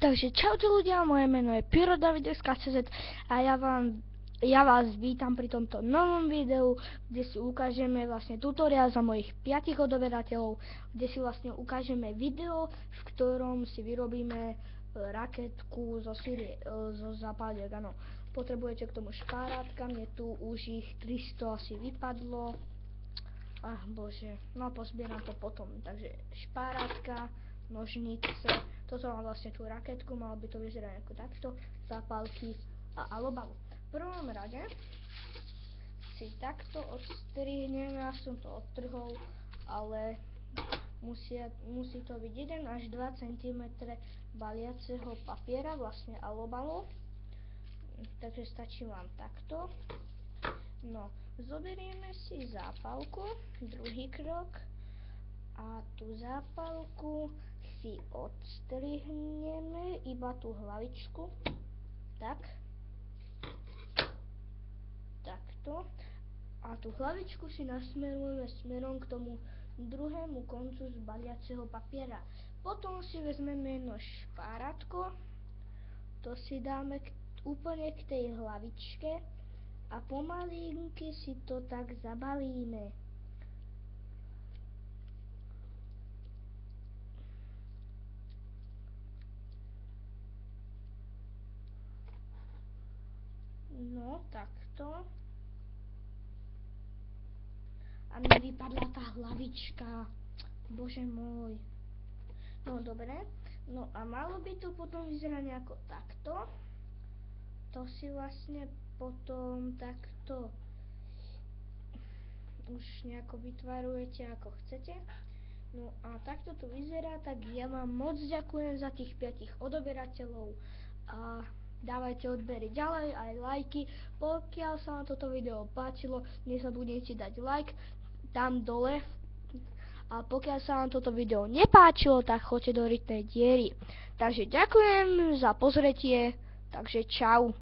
Takže čaute ľudia, moje meno je PyroDavid.cz a ja vás vítam pri tomto novom videu, kde si ukážeme vlastne tutoriál za mojich 5 odoberateľov, kde si vlastne ukážeme video, v ktorom si vyrobíme raketku zo zápaliek, áno. Potrebujete k tomu šparátka, mne tu už ich 300 asi vypadlo. Bože, no pozbieram to potom, takže šparátka, nožnice, toto mám vlastne tú raketku, malo by to vyzerať ako takto, zápalky a alobalu. V prvom rade si takto odstrihneme, ja som to odtrhol, ale musí to byť 1 až 2 cm baliaceho papiera, vlastne alobalu, takže stačí vám takto. No, zoberieme si zápalku, druhý krok, a tú zápalku si odstrihneme iba tú hlavičku, takto, a tú hlavičku si nasmerujeme smerom k tomu druhému koncu z baliaceho papiera. Potom si vezmeme jedno špárátko, to si dáme úplne k tej hlavičke a pomalinky si to tak zabalíme. No, takto. A mi vypadla tá hlavička. Bože môj. No, dobre. No a malo by to potom vyzerať nejako takto. To si vlastne potom takto už nejako vytvarujete ako chcete. No a takto to vyzerá, tak ja vám moc ďakujem za tých 5 odoberateľov a dávajte odbery ďalej, aj lajky. Pokiaľ sa vám toto video páčilo, nezabudnite dať like tam dole. A pokiaľ sa vám toto video nepáčilo, tak choďte do rytnej diery. Takže ďakujem za pozretie, takže čau.